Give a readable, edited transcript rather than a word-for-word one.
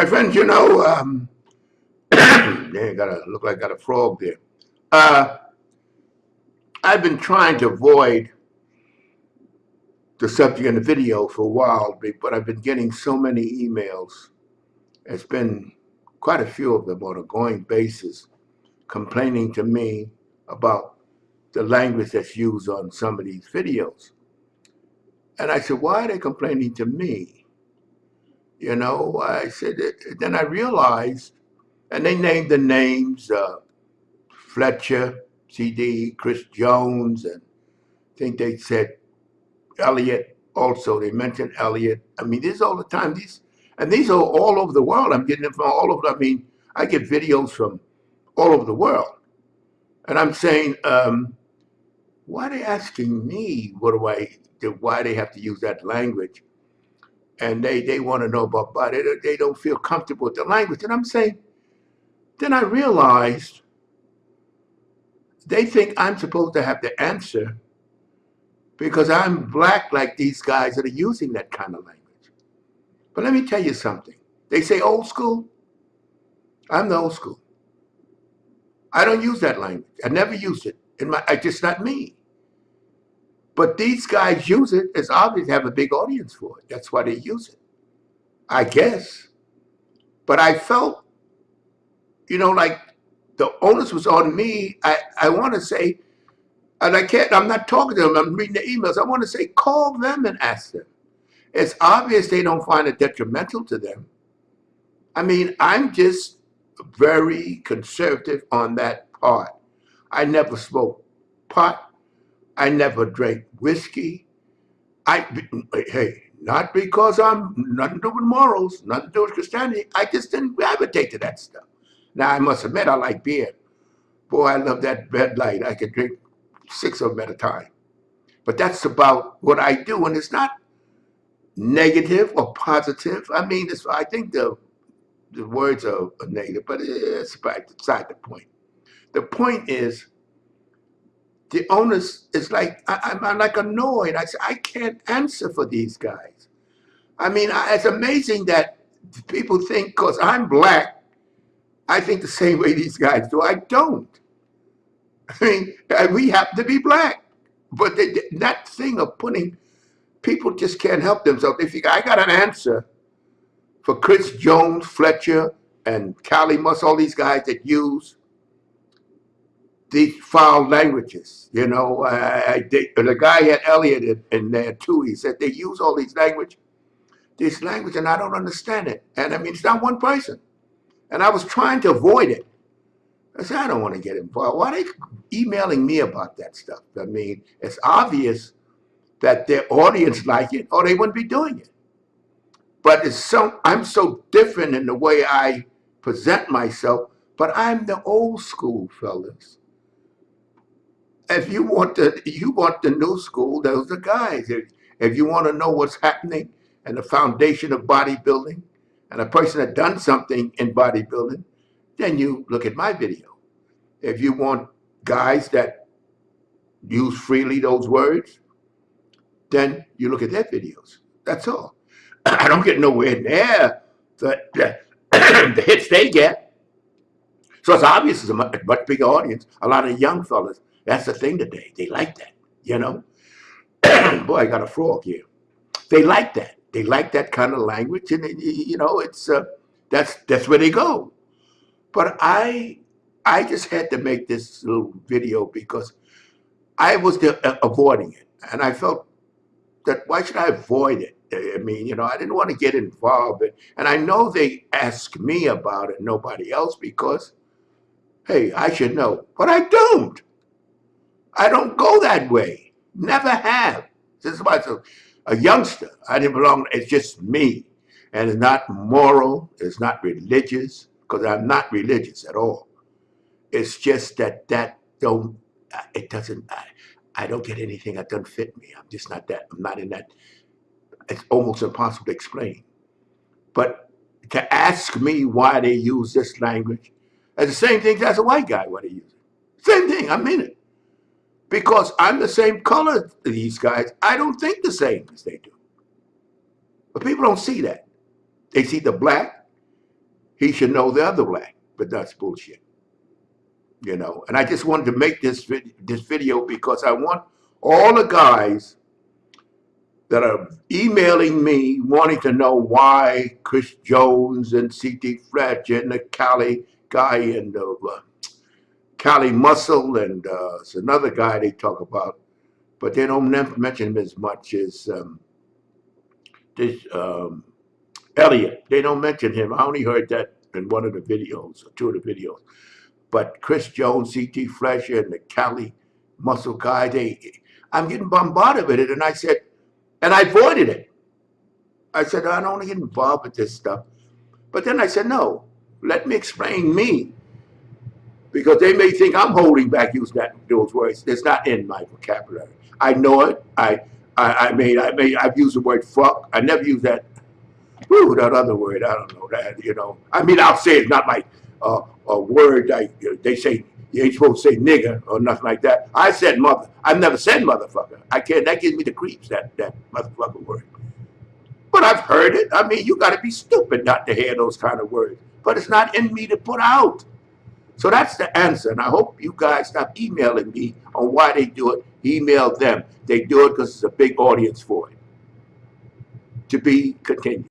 My friends, they look like I got a frog there. Uh, I've been trying to avoid the subject in the video for a while, but I've been getting so many emails. It's been quite a few of them on a going basis, complaining to me about the language that's used on some of these videos. And I said, why are they complaining to me? I said, then I realized, and they named the names, Fletcher, CD, Chris Jones, and I think they said Elliot also. They mentioned Elliot. I mean, this all the time. These are all over the world. I'm getting them from all over. I mean, I get videos from all over the world. And I'm saying, why are they asking me why they have to use that language? And they want to know about body. They don't feel comfortable with the language. And I'm saying, then I realized they think I'm supposed to have the answer because I'm black like these guys that are using that kind of language. But let me tell you something. They say old school. I'm the old school. I don't use that language. I never used it. I just not me. But these guys use it. It's obvious they have a big audience for it. That's why they use it. I guess. But I felt, like the onus was on me. I want to say, and I'm not talking to them. I'm reading the emails. I want to say, call them and ask them. It's obvious they don't find it detrimental to them. I mean, I'm just very conservative on that part. I never smoked pot. I never drank whiskey. Hey, not because I'm nothing to do with morals, nothing to do with Christianity. I just didn't gravitate to that stuff. Now, I must admit, I like beer. Boy, I love that Red Light. I could drink 6 of them at a time. But that's about what I do, and it's not negative or positive. I mean, I think the words are negative, but it's beside the point. The point is, the onus is like, I'm like annoyed. I say, I can't answer for these guys. I mean, it's amazing that people think because I'm black, I think the same way these guys do. I don't. I mean, we happen to be black. But that thing of people just can't help themselves. They think, I got an answer for Chris Jones, Fletcher, and Cali Mus, all these guys that use these foul languages. The guy had Elliot in there too. He said they use all this language, and I don't understand it. And I mean, it's not one person. And I was trying to avoid it. I said, I don't want to get involved. Why are they emailing me about that stuff? I mean, it's obvious that their audience like it, or they wouldn't be doing it. But I'm so different in the way I present myself. But I'm the old school, fellas. If you want the new school, those are guys. If you want to know what's happening and the foundation of bodybuilding, and a person that done something in bodybuilding, then you look at my video. If you want guys that use freely those words, then you look at their videos. That's all. I don't get nowhere near the hits they get. So it's obvious it's a much bigger audience. A lot of young fellas. That's the thing today. They like that. Boy, I got a frog here. They like that. They like that kind of language, and it's that's where they go. But I just had to make this little video because I was avoiding it, and I felt that why should I avoid it? I mean, I didn't want to get involved, and I know they ask me about it, nobody else, because hey, I should know, but I don't. I don't go that way. Never have. Since I was a youngster, I didn't belong. It's just me, and it's not moral. It's not religious because I'm not religious at all. It's just that don't. It doesn't. I don't get anything that doesn't fit me. I'm just not that. I'm not in that. It's almost impossible to explain. But to ask me why they use this language, it's the same thing as a white guy why they use it. Same thing. I'm in it because I'm the same color as these guys. I don't think the same as they do. But people don't see that. They see the black he should know the other way, but that's bullshit. And I just wanted to make this video because I want all the guys that are emailing me wanting to know why Chris Jones and C.T. Fletcher and the Cali guy and the Cali Muscle and it's another guy they talk about, but they don't mention him as much as this Elliot. They don't mention him. I only heard that in one of the videos, or two of the videos. But Chris Jones, C.T. Fletcher, and the Cali Muscle guy, I'm getting bombarded with it. And I said, and I avoided it. I said, I don't want to get involved with this stuff. But then I said, no, let me explain me. Because they may think I'm holding back using those words. It's not in my vocabulary. I know it. I've used the word fuck. I never use that. That other word. I don't know that. I mean, I'll say it's not like a word like they say you ain't supposed to say nigger or nothing like that. I said mother. I've never said motherfucker. I can't. That gives me the creeps. That motherfucker word. But I've heard it. I mean, you got to be stupid not to hear those kind of words. But it's not in me to put out. So that's the answer. And I hope you guys stop emailing me on why they do it. Email them. They do it because it's a big audience for it. To be continued.